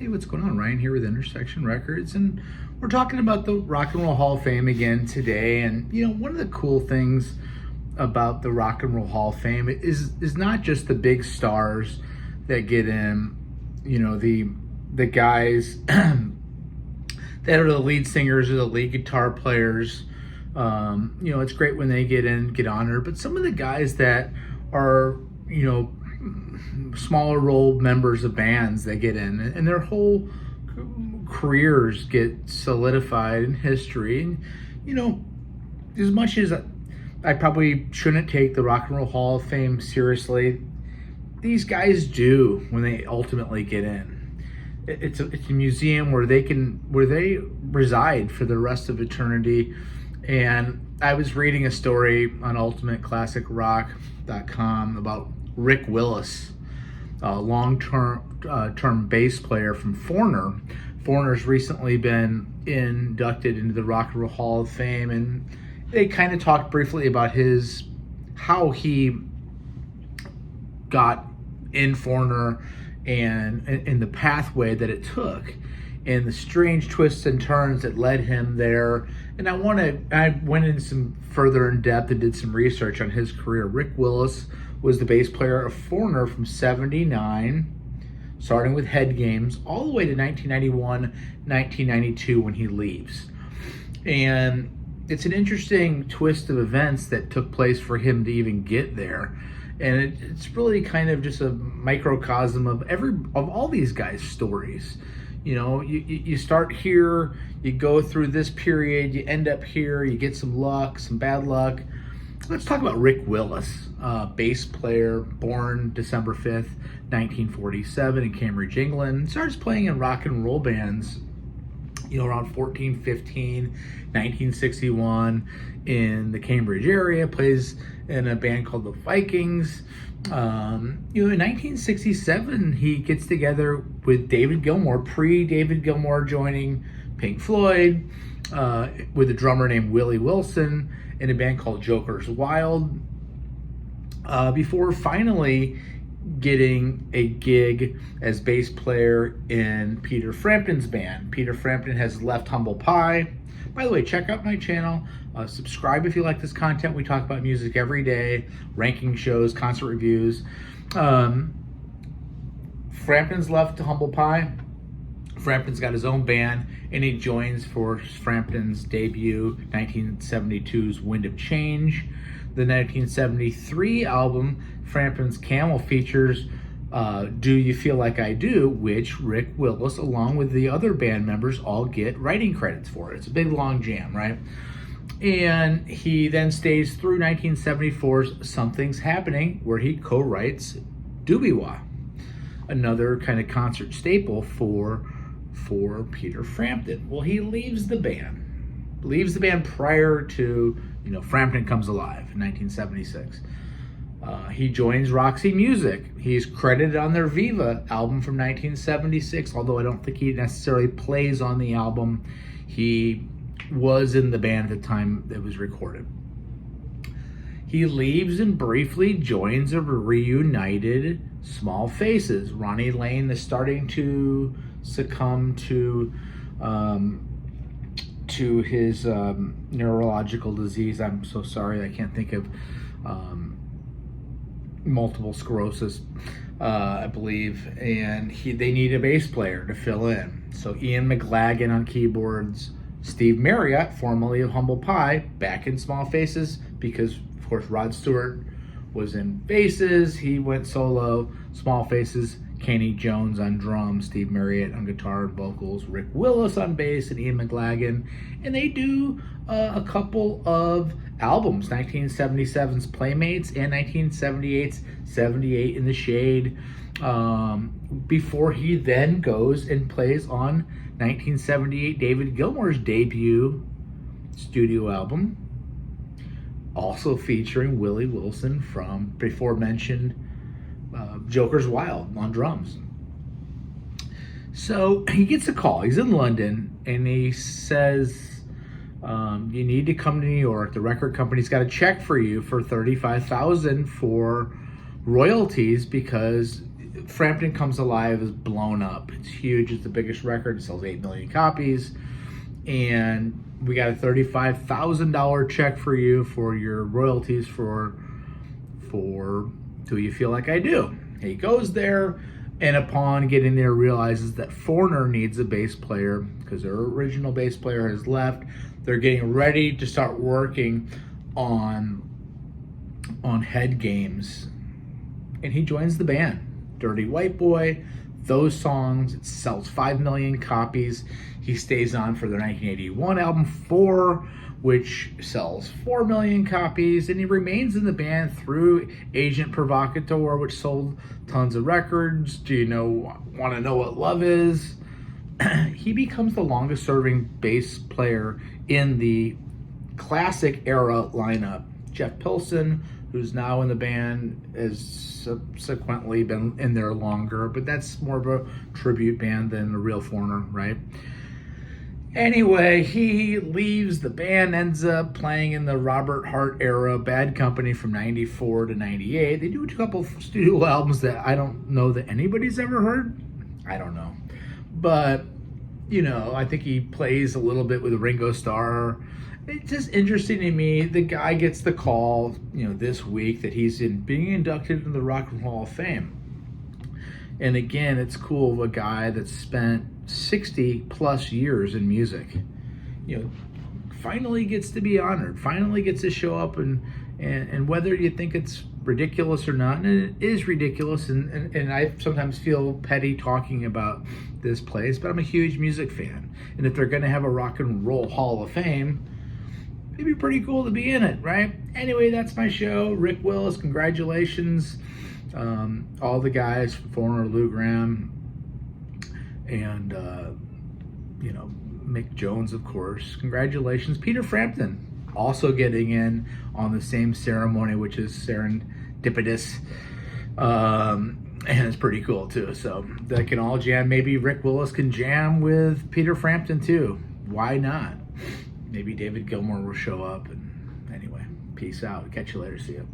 Hey, what's going on? Ryan here with Intersection Records, and we're talking about the Rock and Roll Hall of Fame again today. And one of the cool things about the Rock and Roll Hall of Fame is not just the big stars that get in. The guys that are the lead singers or the lead guitar players. It's great when they get in, get honored. But some of the guys that are smaller role members of bands that get in, and their whole careers get solidified in history. And as much as I probably shouldn't take the Rock and Roll Hall of Fame seriously, these guys do when they ultimately get in. It's a museum where they reside for the rest of eternity. And I was reading a story on ultimateclassicrock.com about Rick Willis, a long-term bass player from Foreigner. Foreigner's recently been inducted into the Rock and Roll Hall of Fame, and they kind of talked briefly about how he got in Foreigner and the pathway that it took, and the strange twists and turns that led him there. And I went in some further in depth and did some research on his career. Rick Willis was the bass player of Foreigner from 79, starting with Head Games, all the way to 1991, 1992 when he leaves. And it's an interesting twist of events that took place for him to even get there. And it's really kind of just a microcosm of all these guys' stories. You start here, you go through this period, you end up here, you get some luck, some bad luck. Let's talk about Rick Willis, bass player, born December 5th, 1947 in Cambridge, England. Starts playing in rock and roll bands, around 14, 15, 1961 in the Cambridge area. Plays in a band called the Vikings. In 1967, he gets together with David Gilmour, pre-David Gilmour joining Pink Floyd, with a drummer named Willie Wilson in a band called Jokers Wild, before finally getting a gig as bass player in Peter Frampton's band. Peter Frampton has left Humble Pie. By the way, check out my channel. Subscribe if you like this content. We talk about music every day, ranking shows, concert reviews. Frampton's left to Humble Pie. Frampton's got his own band, and he joins for Frampton's debut, 1972's Wind of Change. The 1973 album, Frampton's Camel, features Do You Feel Like I Do, which Rick Willis, along with the other band members, all get writing credits for. It's a big, long jam, right? And he then stays through 1974's Something's Happening, where he co-writes Doobie-Wah, another kind of concert staple for Peter Frampton. Well, he leaves the band prior to, Frampton Comes Alive in 1976. He joins Roxy Music. He's credited on their Viva album from 1976, although I don't think he necessarily plays on the album. He was in the band at the time it was recorded. He leaves and briefly joins a reunited Small Faces. Ronnie Lane is starting to succumb to his neurological disease. I'm so sorry, I can't think of multiple sclerosis, I believe, and they need a bass player to fill in. So Ian McLagan on keyboards, Steve Marriott, formerly of Humble Pie, back in Small Faces because, of course, Rod Stewart was in basses. He went solo. Small Faces, Kenny Jones on drums, Steve Marriott on guitar and vocals, Rick Willis on bass, and Ian McLagan. And they do a couple of albums, 1977's Playmates and 1978's 78 in the Shade, before he then goes and plays on 1978 David Gilmour's debut studio album, also featuring Willie Wilson from before mentioned Jokers Wild on drums. So he gets a call. He's in London, and he says, you need to come to New York. The record company's got a check for you for $35,000 for royalties because Frampton Comes Alive is blown up. It's huge. It's the biggest record. It sells 8 million copies. And we got a $35,000 check for you for your royalties for Do You Feel Like I Do. He goes there, and upon getting there realizes that Foreigner needs a bass player because their original bass player has left. They're getting ready to start working on Head Games, and he joins the band. Dirty White Boy, those songs, it sells 5 million copies. He stays on for the 1981 album 4, which sells 4 million copies, and he remains in the band through Agent Provocateur, which sold tons of records. Do you want to know what love is? He becomes the longest serving bass player in the classic era lineup. Jeff Pilson, who's now in the band, has subsequently been in there longer, but that's more of a tribute band than a real Foreigner, right? Anyway, he leaves the band, ends up playing in the Robert Hart era Bad Company from 94 to 98. They do a couple studio albums that I don't know that anybody's ever heard. I don't know. But, I think he plays a little bit with Ringo Starr. It's just interesting to me. The guy gets the call, this week that he's being inducted into the Rock and Roll Hall of Fame. And again, it's cool of a guy that's spent 60 plus years in music, finally gets to be honored, finally gets to show up, and whether you think it's ridiculous or not, and it is ridiculous, and I sometimes feel petty talking about this place, but I'm a huge music fan, and if they're going to have a Rock and Roll Hall of Fame, it'd be pretty cool to be in it, right? Anyway, that's my show. Rick Willis, congratulations. All the guys, Foreigner, Lou Gramm, and Mick Jones, of course. Congratulations. Peter Frampton also getting in on the same ceremony, which is serendipitous, and it's pretty cool too. So they can all jam. Maybe Rick Willis can jam with Peter Frampton too. Why not? Maybe David Gilmour will show up. And anyway, peace out. Catch you later. See you.